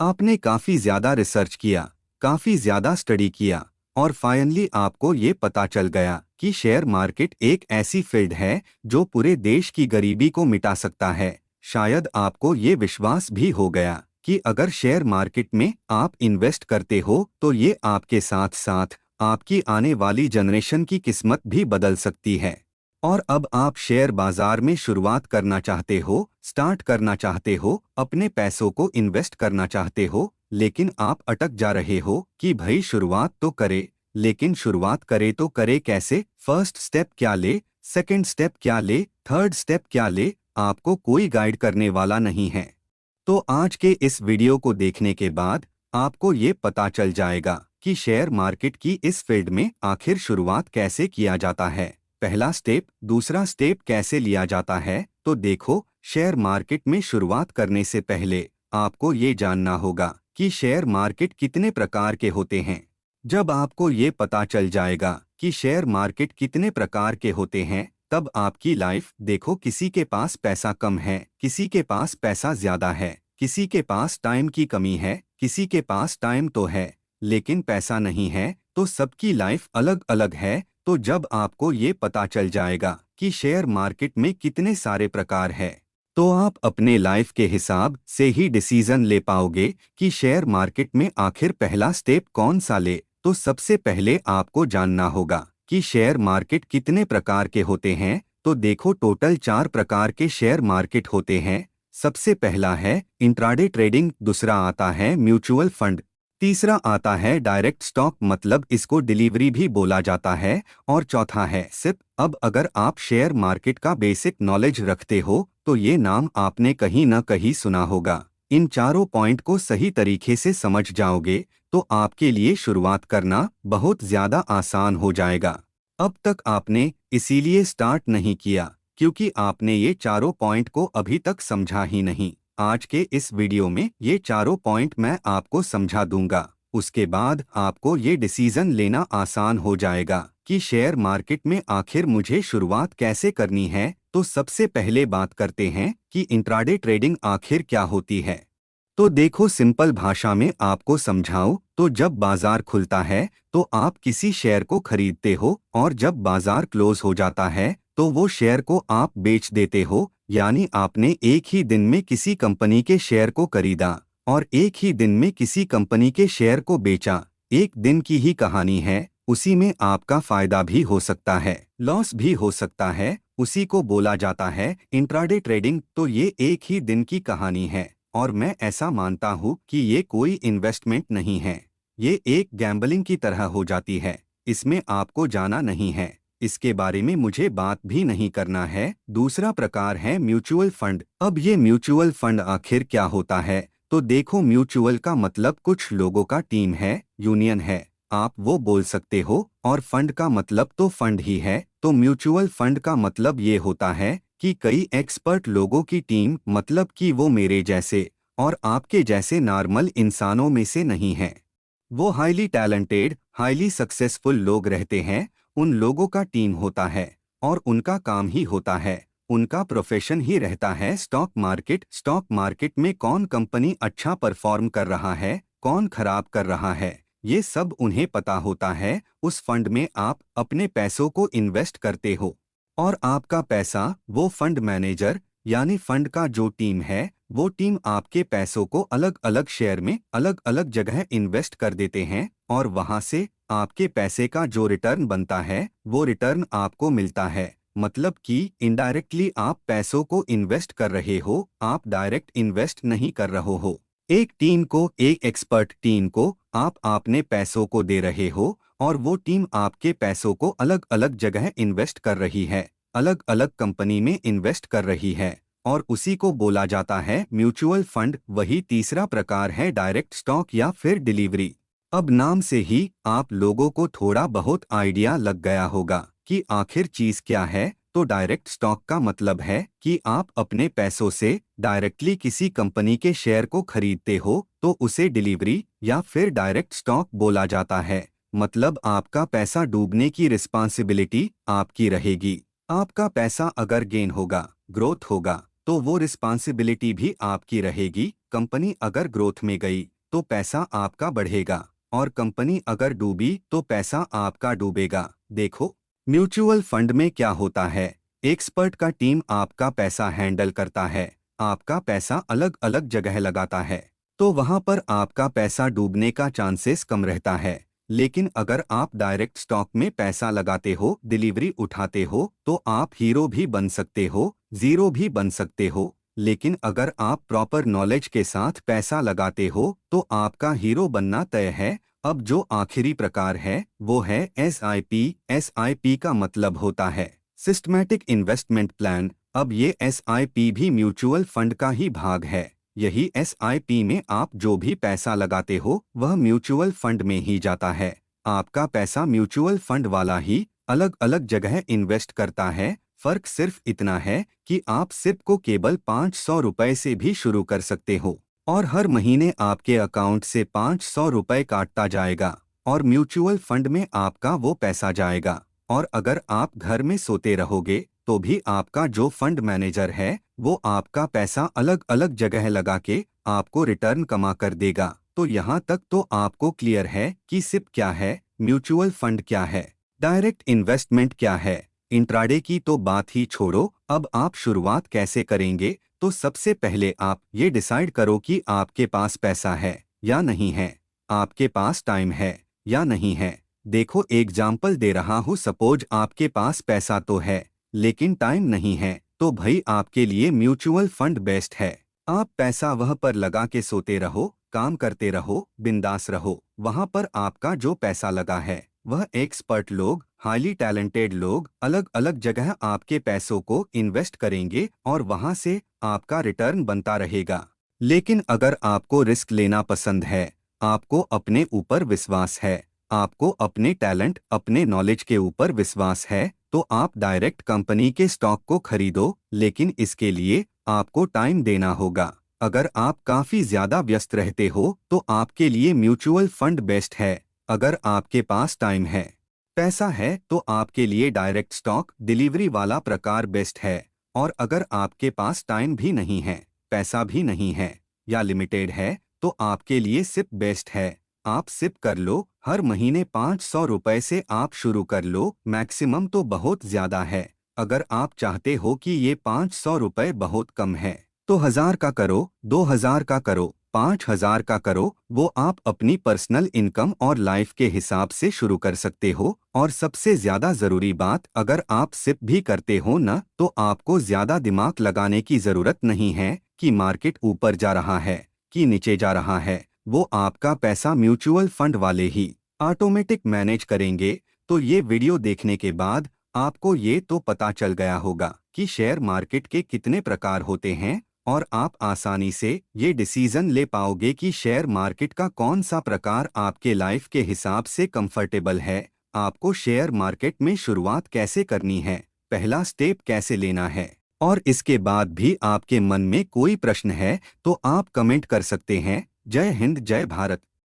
आपने काफ़ी ज़्यादा रिसर्च किया, काफ़ी ज़्यादा स्टडी किया और फाइनली आपको ये पता चल गया कि शेयर मार्केट एक ऐसी फील्ड है जो पूरे देश की गरीबी को मिटा सकता है। शायद आपको ये विश्वास भी हो गया कि अगर शेयर मार्केट में आप इन्वेस्ट करते हो तो ये आपके साथ साथ आपकी आने वाली जनरेशन की किस्मत भी बदल सकती है। और अब आप शेयर बाजार में शुरुआत करना चाहते हो, स्टार्ट करना चाहते हो, अपने पैसों को इन्वेस्ट करना चाहते हो, लेकिन आप अटक जा रहे हो कि भाई शुरुआत तो करे, लेकिन शुरुआत करे तो करे कैसे, फर्स्ट स्टेप क्या ले, सेकंड स्टेप क्या ले, थर्ड स्टेप क्या ले, आपको कोई गाइड करने वाला नहीं है। तो आज के इस वीडियो को देखने के बाद आपको ये पता चल जाएगा कि शेयर मार्केट की इस फील्ड में आखिर शुरुआत कैसे किया जाता है, पहला स्टेप, दूसरा स्टेप कैसे लिया जाता है। तो देखो, शेयर मार्केट में शुरुआत करने से पहले आपको ये जानना होगा कि शेयर मार्केट कितने प्रकार के होते हैं। जब आपको ये पता चल जाएगा कि शेयर मार्केट कितने प्रकार के होते हैं, तब आपकी लाइफ देखो, किसी के पास पैसा कम है, किसी के पास पैसा ज्यादा है, किसी के पास टाइम की कमी है, किसी के पास टाइम तो है लेकिन पैसा नहीं है, तो सबकी लाइफ अलग अलग है। तो जब आपको ये पता चल जाएगा कि शेयर मार्केट में कितने सारे प्रकार है, तो आप अपने लाइफ के हिसाब से ही डिसीजन ले पाओगे कि शेयर मार्केट में आखिर पहला स्टेप कौन सा ले। तो सबसे पहले आपको जानना होगा कि शेयर मार्केट कितने प्रकार के होते हैं। तो देखो, टोटल 4 प्रकार के शेयर मार्केट होते हैं। सबसे पहला है इंट्राडे ट्रेडिंग, दूसरा आता है म्यूचुअल फंड, तीसरा आता है डायरेक्ट स्टॉक, मतलब इसको डिलीवरी भी बोला जाता है, और चौथा है सिप। अब अगर आप शेयर मार्केट का बेसिक नॉलेज रखते हो तो ये नाम आपने कहीं न कहीं सुना होगा। इन चारों पॉइंट को सही तरीके से समझ जाओगे तो आपके लिए शुरुआत करना बहुत ज़्यादा आसान हो जाएगा। अब तक आपने इसीलिए स्टार्ट नहीं किया क्योंकि आपने ये चारों पॉइंट को अभी तक समझा ही नहीं। आज के इस वीडियो में ये चारों पॉइंट मैं आपको समझा दूंगा। उसके बाद आपको ये डिसीजन लेना आसान हो जाएगा कि शेयर मार्केट में आखिर मुझे शुरुआत कैसे करनी है। तो सबसे पहले बात करते हैं कि इंट्राडे ट्रेडिंग आखिर क्या होती है। तो देखो, सिंपल भाषा में आपको समझाऊं तो जब बाजार खुलता है तो आप किसी शेयर को खरीदते हो और जब बाजार क्लोज हो जाता है तो वो शेयर को आप बेच देते हो। यानी आपने एक ही दिन में किसी कंपनी के शेयर को खरीदा और एक ही दिन में किसी कंपनी के शेयर को बेचा। एक दिन की ही कहानी है, उसी में आपका फायदा भी हो सकता है, लॉस भी हो सकता है। उसी को बोला जाता है इंट्राडे ट्रेडिंग। तो ये एक ही दिन की कहानी है और मैं ऐसा मानता हूँ कि ये कोई इन्वेस्टमेंट नहीं है, ये एक गैम्बलिंग की तरह हो जाती है। इसमें आपको जाना नहीं है, इसके बारे में मुझे बात भी नहीं करना है। दूसरा प्रकार है म्यूचुअल फंड। अब ये म्यूचुअल फंड आखिर क्या होता है। तो देखो, म्यूचुअल का मतलब कुछ लोगों का टीम है, यूनियन है, आप वो बोल सकते हो, और फंड का मतलब तो फंड ही है। तो म्यूचुअल फंड का मतलब ये होता है कि कई एक्सपर्ट लोगों की टीम, मतलब कि वो मेरे जैसे और आपके जैसे नॉर्मल इंसानों में से नहीं है। वो हाईली टैलेंटेड, हाईली सक्सेसफुल लोग रहते हैं, उन लोगों का टीम होता है और उनका काम ही होता है, उनका प्रोफेशन ही रहता है स्टॉक मार्केट। स्टॉक मार्केट में कौन कंपनी अच्छा परफॉर्म कर रहा है, कौन खराब कर रहा है, ये सब उन्हें पता होता है। उस फंड में आप अपने पैसों को इन्वेस्ट करते हो और आपका पैसा वो फंड मैनेजर यानी फंड का जो टीम है, वो टीम आपके पैसों को अलग अलग शेयर में अलग अलग जगह इन्वेस्ट कर देते हैं और वहां से आपके पैसे का जो रिटर्न बनता है वो रिटर्न आपको मिलता है। मतलब कि इनडायरेक्टली आप पैसों को इन्वेस्ट कर रहे हो, आप डायरेक्ट इन्वेस्ट नहीं कर रहे हो। एक टीम को, एक एक्सपर्ट टीम को आप अपने पैसों को दे रहे हो और वो टीम आपके पैसों को अलग अलग जगह इन्वेस्ट कर रही है, अलग अलग कंपनी में इन्वेस्ट कर रही है, और उसी को बोला जाता है म्यूचुअल फंड। वही तीसरा प्रकार है डायरेक्ट स्टॉक या फिर डिलीवरी। अब नाम से ही आप लोगों को थोड़ा बहुत आइडिया लग गया होगा कि आखिर चीज क्या है। तो डायरेक्ट स्टॉक का मतलब है कि आप अपने पैसों से डायरेक्टली किसी कंपनी के शेयर को खरीदते हो, तो उसे डिलीवरी या फिर डायरेक्ट स्टॉक बोला जाता है। मतलब आपका पैसा डूबने की रिस्पॉन्सिबिलिटी आपकी रहेगी। आपका पैसा अगर गेन होगा, ग्रोथ होगा, तो वो रिस्पॉन्सिबिलिटी भी आपकी रहेगी कंपनी अगर ग्रोथ में गई तो पैसा आपका बढ़ेगा और कंपनी अगर डूबी तो पैसा आपका डूबेगा। देखो, म्यूचुअल फंड में क्या होता है, एक्सपर्ट का टीम आपका पैसा हैंडल करता है, आपका पैसा अलग अलग जगह लगाता है, तो वहां पर आपका पैसा डूबने का चांसेस कम रहता है। लेकिन अगर आप डायरेक्ट स्टॉक में पैसा लगाते हो, डिलीवरी उठाते हो, तो आप हीरो भी बन सकते हो, जीरो भी बन सकते हो। लेकिन अगर आप प्रॉपर नॉलेज के साथ पैसा लगाते हो तो आपका हीरो बनना तय है। अब जो आखिरी प्रकार है वो है SIP। SIP का मतलब होता है सिस्टमैटिक इन्वेस्टमेंट प्लान। अब ये SIP भी म्यूचुअल फंड का ही भाग है। यही SIP में आप जो भी पैसा लगाते हो वह म्यूचुअल फंड में ही जाता है। आपका पैसा म्यूचुअल फंड वाला ही अलग अलग जगह इन्वेस्ट करता है। फर्क सिर्फ इतना है कि आप सिप को केवल 500 रुपए से भी शुरू कर सकते हो और हर महीने आपके अकाउंट से 500 रुपए काटता जाएगा और म्यूचुअल फंड में आपका वो पैसा जाएगा। और अगर आप घर में सोते रहोगे तो भी आपका जो फंड मैनेजर है वो आपका पैसा अलग अलग जगह लगा के आपको रिटर्न कमा कर देगा। तो यहाँ तक तो आपको क्लियर है कि सिप क्या है, म्यूचुअल फंड क्या है, डायरेक्ट इन्वेस्टमेंट क्या है। इंट्राडे की तो बात ही छोड़ो, अब आप शुरुआत कैसे करेंगे। तो सबसे पहले आप ये डिसाइड करो कि आपके पास पैसा है या नहीं है, आपके पास टाइम है या नहीं है। देखो, एग्जाम्पल दे रहा हूँ, सपोज आपके पास पैसा तो है लेकिन टाइम नहीं है, तो भाई आपके लिए म्यूचुअल फंड बेस्ट है। आप पैसा वह पर लगा के सोते रहो, काम करते रहो, बिंदास रहो। वहां पर आपका जो पैसा लगा है वह एक्सपर्ट लोग, हाईली टैलेंटेड लोग अलग अलग जगह आपके पैसों को इन्वेस्ट करेंगे और वहां से आपका रिटर्न बनता रहेगा। लेकिन अगर आपको रिस्क लेना पसंद है, आपको अपने ऊपर विश्वास है, आपको अपने टैलेंट, अपने नॉलेज के ऊपर विश्वास है, तो आप डायरेक्ट कंपनी के स्टॉक को खरीदो। लेकिन इसके लिए आपको टाइम देना होगा। अगर आप काफी ज्यादा व्यस्त रहते हो तो आपके लिए म्यूचुअल फंड बेस्ट है। अगर आपके पास टाइम है, पैसा है, तो आपके लिए डायरेक्ट स्टॉक डिलीवरी वाला प्रकार बेस्ट है। और अगर आपके पास टाइम भी नहीं है, पैसा भी नहीं है या लिमिटेड है, तो आपके लिए सिप बेस्ट है। आप सिप कर लो, हर महीने 500 रुपए से आप शुरू कर लो, मैक्सिमम तो बहुत ज्यादा है। अगर आप चाहते हो कि ये 500 रुपए बहुत कम है तो 1000 का करो, 2000 का करो, 5000 का करो। वो आप अपनी पर्सनल इनकम और लाइफ के हिसाब से शुरू कर सकते हो। और सबसे ज्यादा जरूरी बात, अगर आप सिप भी करते हो ना, तो आपको ज्यादा दिमाग लगाने की जरूरत नहीं है कि मार्केट ऊपर जा रहा है कि नीचे जा रहा है। वो आपका पैसा म्यूचुअल फंड वाले ही ऑटोमेटिक मैनेज करेंगे। तो ये वीडियो देखने के बाद आपको ये तो पता चल गया होगा कि शेयर मार्केट के कितने प्रकार होते हैं और आप आसानी से ये डिसीजन ले पाओगे कि शेयर मार्केट का कौन सा प्रकार आपके लाइफ के हिसाब से कंफर्टेबल है। आपको शेयर मार्केट में शुरुआत कैसे करनी है, पहला स्टेप कैसे लेना है। और इसके बाद भी आपके मन में कोई प्रश्न है तो आप कमेंट कर सकते हैं। जय हिंद, जय भारत।